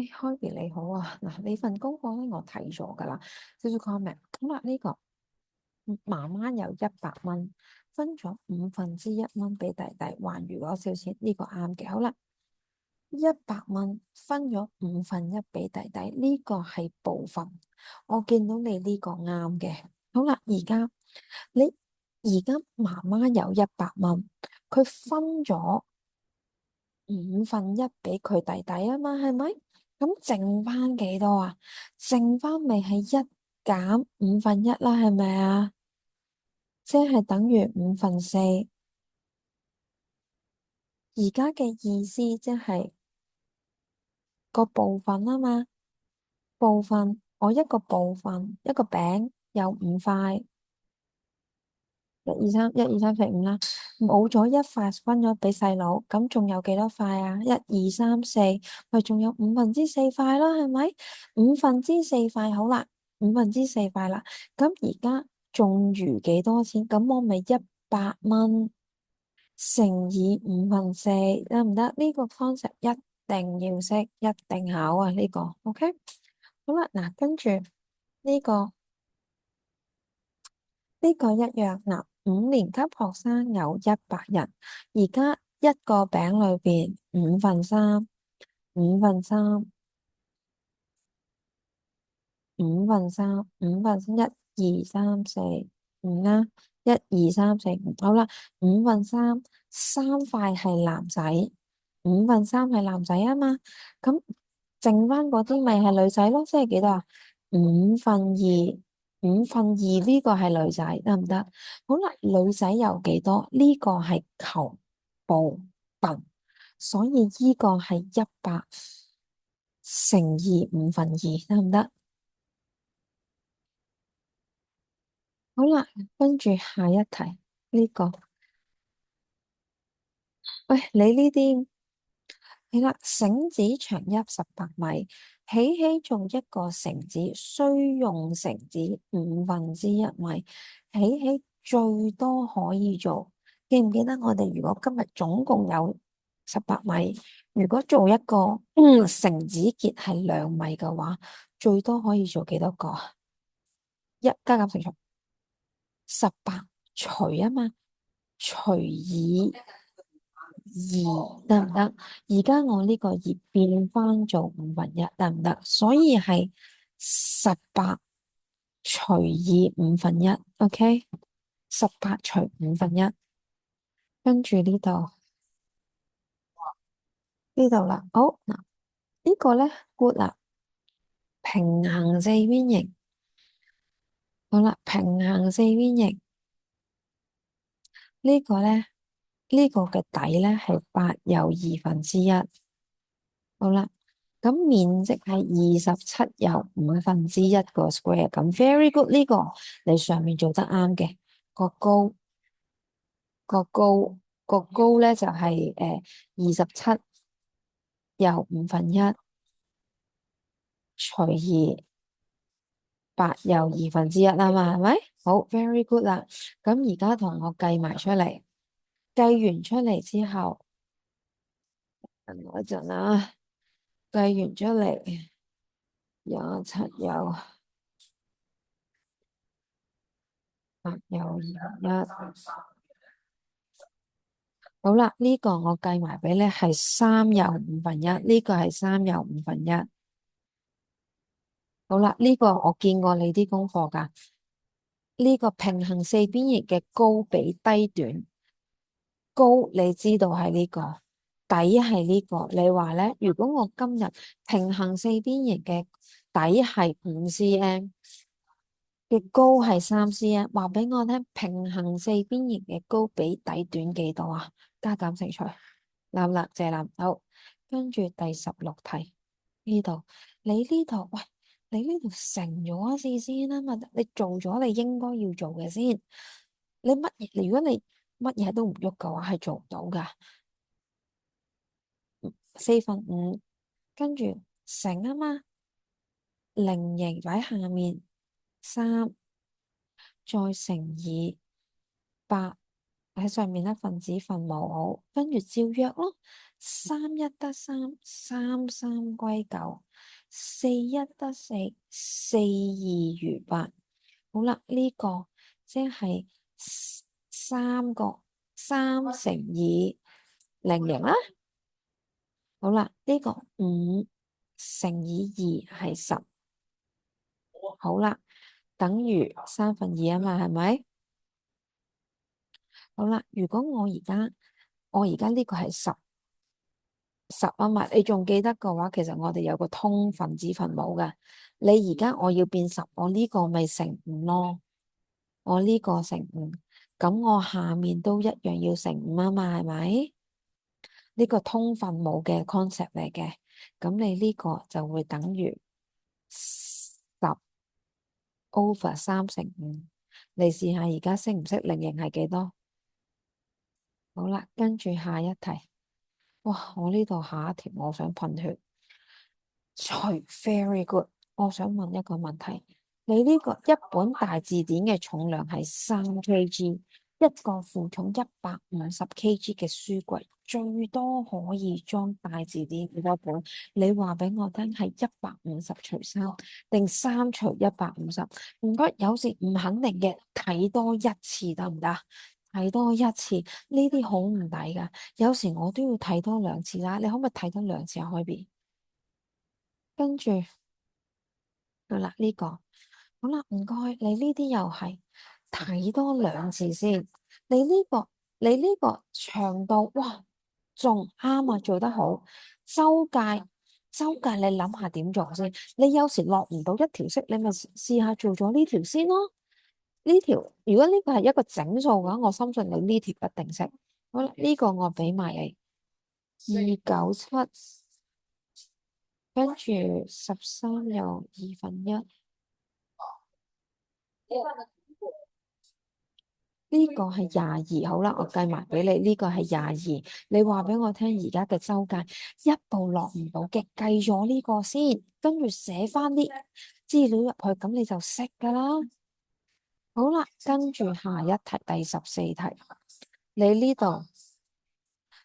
開傑你好啊，嗱，你份功課咧我睇咗噶啦，少少 comment。咁啊，呢個媽媽有100蚊，分咗1/5俾弟弟，還餘嗰少錢，呢個啱嘅。好啦，100蚊分咗1/5俾弟弟，呢個係部分。我見到你呢個啱嘅。好啦，你而家媽媽有100蚊，佢分咗1/5俾佢弟弟啊嘛，係咪？咁剩翻幾多啊？剩翻咪係1減1/5啦，係咪啊？即係等於4/5。而家嘅意思即係個部分啊嘛，部分我一個部分一個餅有5塊，1、2、3、1、2、3、4、5啦，冇咗一塊分咗俾細佬，咁仲有幾多塊啊？1、2、3、4，咪仲有4/5啦，係咪？4/5好啦，4/5啦，咁而家仲餘幾多錢？咁我咪100蚊乘以4/5，得唔得？呢個 concept 一定要識，一定考啊！呢個 OK，好啦，嗱，跟住呢個。呢個一樣嗱，5年級學生有100人，而家一個餅裏邊3/5，5/3，1、2、3、4、5啦，1、2、3、4、5，好啦，5/3，3塊係男仔，5/3係男仔啊嘛，咁剩翻嗰啲咪係女仔咯，即係幾多啊？2/5，2/5呢個係女仔，得唔得？好啦，女仔有幾多？呢個係求部分，所以呢個係100乘以2/5，得唔得？好啦，跟住下一題呢個，喂，你呢啲係啦，繩子長18米，起做一個繩子需用繩子1/5米，起最多可以做，記唔記得我哋如果今日總共有18米，如果做一個繩子結係2米嘅話，最多可以做幾多個啊？加減乘除。18除啊嘛，除以2得唔得？而家我呢個二變翻做1/5得唔得？所以係18除以1/5，OK？18除1/5，跟住呢度啦。好嗱，呢個咧 good 啦，平行四邊形。好啦，平行四邊形呢個咧，呢個嘅底咧係8有1/2。好啦。咁面積係27有1/5個 square，咁 very good 呢個你上面做得啱嘅。個高個高咧就係27有1/5除以8有1/2啊嘛，係咪？好 very good 啦。咁而家同我計埋出嚟，計完出嚟之後，等我一陣啊，計完出嚟27有8有1/2。好啦，呢個我計埋俾你係3有1/5，呢個係3有1/5。好啦，呢個我見過你啲功課噶，呢個平行四邊形嘅高比低短，高你知道係呢個，底係呢個。你話咧，如果我今日平行四邊形嘅底係5cm，嘅高係3cm，話俾我聽，平行四邊形嘅高比底短幾多啊？加減乘除。啱啦，謝林，好，跟住第16題呢度，喂，你呢度成咗事先啦嘛，你做咗你應該要做嘅先，你乜嘢？如果你乜嘢都唔喐嘅話，係做唔到噶。4/5，跟住乘啊嘛，零型擺下面，3再乘以8喺上面咧分子分母，跟住照約咯。三一得三，三三歸九，四一得四，四二餘八。好啦，呢個即係三乘以零型啦。好啦，呢個五乘以二係10。好啦，等於2/3啊嘛，係咪？好啦，如果我而家呢個係十啊嘛，你仲記得嘅話，其實我哋有個通分子分母嘅。你而家我要變10，我呢個咪乘5咯。我呢個乘5，咁我下面都一樣要乘5啊嘛，係咪？呢個通分母嘅 concept 嚟嘅，咁你呢個就會等於10/3乘5。你試下而家識唔識零型係幾多？好啦，跟住下一題。哇！我呢度下一條我想噴血。除 very good，我想問一個問題，你呢個一本大字典嘅重量係3kg，一個負重150kg嘅書櫃最多可以裝大字典幾多本？你話俾我聽係150除3定3除150？唔該，有時唔肯定嘅，睇多一次得唔得？睇多一次呢啲好唔抵噶，有時我都要睇多2次啦。你可唔可以睇多2次啊？開 B，跟住。好啦，呢個好啦，唔該，你呢啲又係睇多2次先。你呢個長度，哇，仲啱啊，做得好。周界，你諗下點做先？你有時落唔到一條式，你咪試下做咗呢條先咯。呢條如果呢個係一個整數嘅話，我深信你呢條一定識。好啦，呢個我俾埋你297，跟住13又1/2。呢個係22，好啦，我計埋俾你。呢個係22，你話俾我聽，而家嘅周界一步落唔到嘅，計咗呢個先，跟住寫翻啲資料入去，咁你就識噶啦。好啦，跟住下一題，第14題，你呢度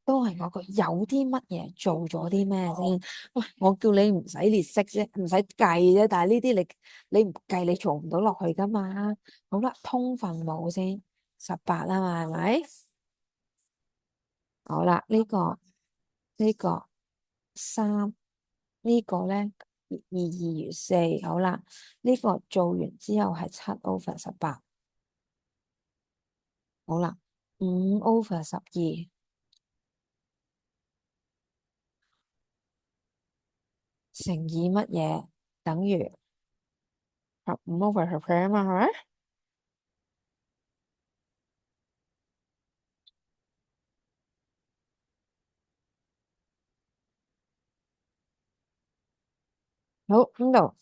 都係嗰個有啲乜嘢做咗啲咩先？喂，我叫你唔使列式啫，唔使計啫，但係呢啲你唔計，你做唔到落去噶嘛。好啦，通分母先18啊嘛，係咪？好啦，呢個3，呢個咧2/2/4，好啦，呢個做完之後係7/18，好啦，5/12乘以乜嘢等於15/10啊嘛，係咪？好，呢度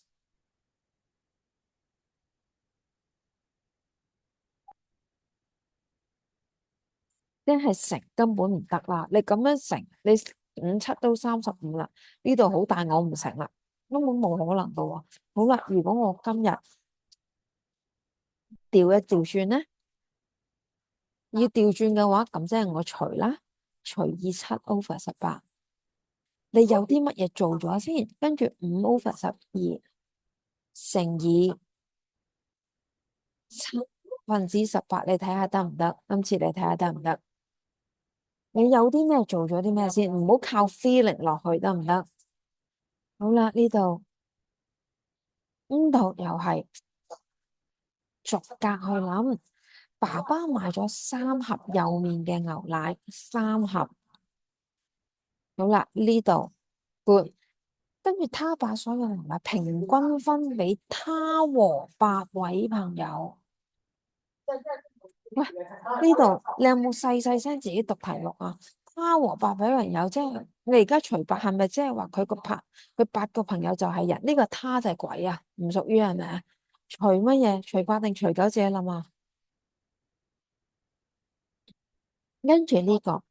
即係乘根本唔得啦，你咁樣乘，你5×7都35啦，呢度好大，我唔乘啦，根本冇可能噶喎。好啦，如果我今日調轉咧？要調轉嘅話，咁即係我除啦，除以7/18。你有啲乜嘢做咗先？跟住5/12乘以7/18，你睇下得唔得？今次你睇下得唔得？你有啲咩做咗啲咩先？唔好靠 feeling 落去，得唔得？好啦，呢度又係逐格去諗。爸爸買咗3盒幼面嘅牛奶，3盒。好啦，呢度 good。跟住他把所有牛奶平均分俾他和8位朋友。喂，呢度你有冇細聲自己讀題目啊？他和8位朋友，即係你而家除8係咪即係話佢8個朋友就係人？呢個他就係鬼啊，唔屬於係咪啊？除乜嘢？除8定除9自己諗啊。跟住呢個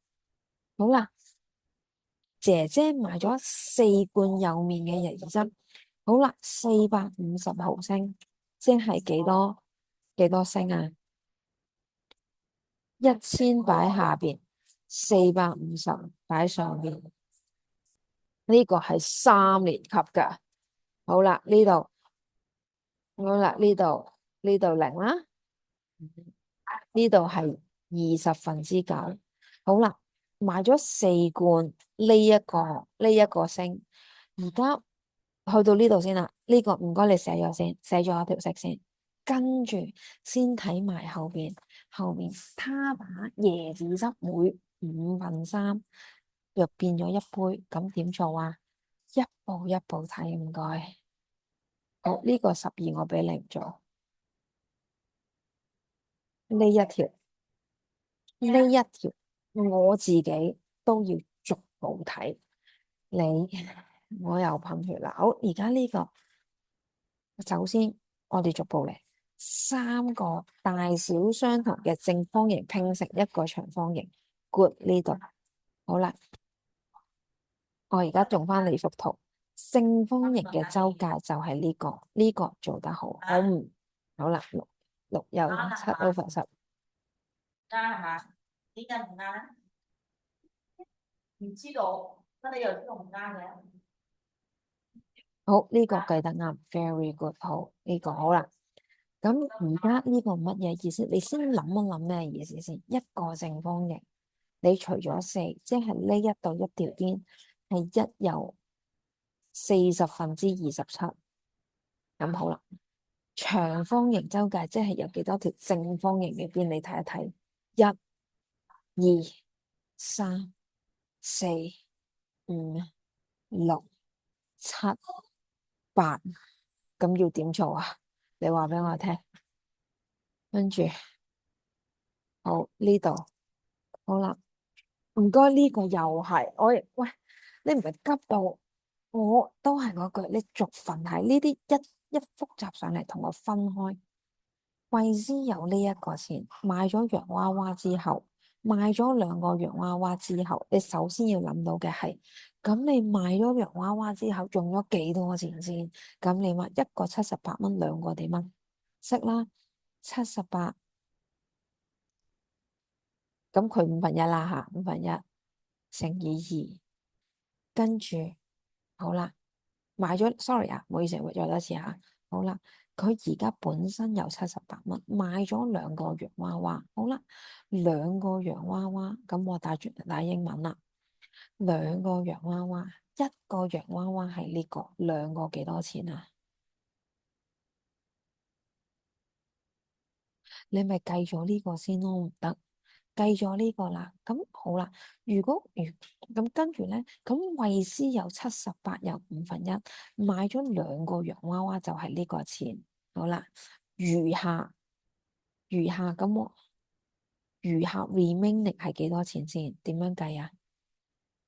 好啦，姐姐買咗4罐幼面嘅椰汁。好啦，450毫升，即係幾多升啊？ 1000擺下邊，450擺上邊。呢個係3年級噶。好啦，呢度好啦，呢度零啦，呢度係20分之9。好啦，買咗4罐呢一個星，而家去到呢度先啦。呢個唔該你寫咗先，寫咗一條色先，跟住先睇埋後面他把椰子汁每3/5又變咗一杯，咁點做啊？一步一步睇，唔該。好，呢個12我俾你唔做，呢一條我自己都要逐步睇。我又噴血啦。好，而家呢個首先我哋逐步嚟，3個大小相同嘅正方形拼成一個長方形。Good，呢度好啦。我而家用翻你幅圖，正方形嘅周界就係呢個做得好。好啦，6又7/10。啱係嘛？點解唔啱咧？唔知道，乜你又知道唔啱嘅？好，呢個計得啱，very good。好，呢個好啦。咁而家呢個乜嘢意思？你先諗一諗咩意思先。一個正方形，你除咗4，即係呢一度一條邊係1又40分之27。咁好啦，長方形周界即係有幾多條正方形嘅邊？你睇一睇，1、2、3、4、5、6、7、8。咁要點做啊？你話俾我聽。跟住好，呢度好啦，唔該，呢個又係喂，你唔係急到，我都係嗰句，你逐份睇呢啲一複雜上嚟，同我分開。惠斯有呢一個錢，買咗洋娃娃之後，買咗2個洋娃娃之後，你首先要諗到嘅係，咁你買咗洋娃娃之後用咗幾多錢先？咁你話一個78蚊，兩個幾蚊？識啦，78。咁佢1/5啦吓，1/5乘以2，跟住好啦，買咗，sorry 啊，唔好意思，再多次吓。好啦，佢而家本身有78蚊，買咗2個洋娃娃。好啦，2個洋娃娃，咁我打英文啦。2個洋娃娃，一個洋娃娃係呢個，2個幾多錢啊？你咪計咗呢個先咯，唔得。計咗呢個啦，咁好啦。咁跟住咧，咁惠斯有78又1/5，買咗2個洋娃娃就係呢個錢。好啦，餘下咁餘下 remaining 係幾多錢先？點樣計啊？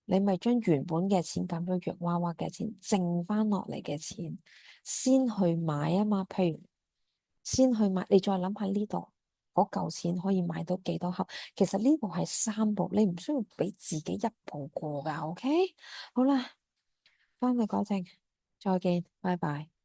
你咪將原本嘅錢減咗洋娃娃嘅錢，剩翻落嚟嘅錢先去買啊嘛。譬如先去買，你再諗下呢度嗰嚿錢可以買到幾多盒？其實呢個係3步，你唔需要俾自己一步過噶。OK，好啦，翻去改正，再見，拜拜。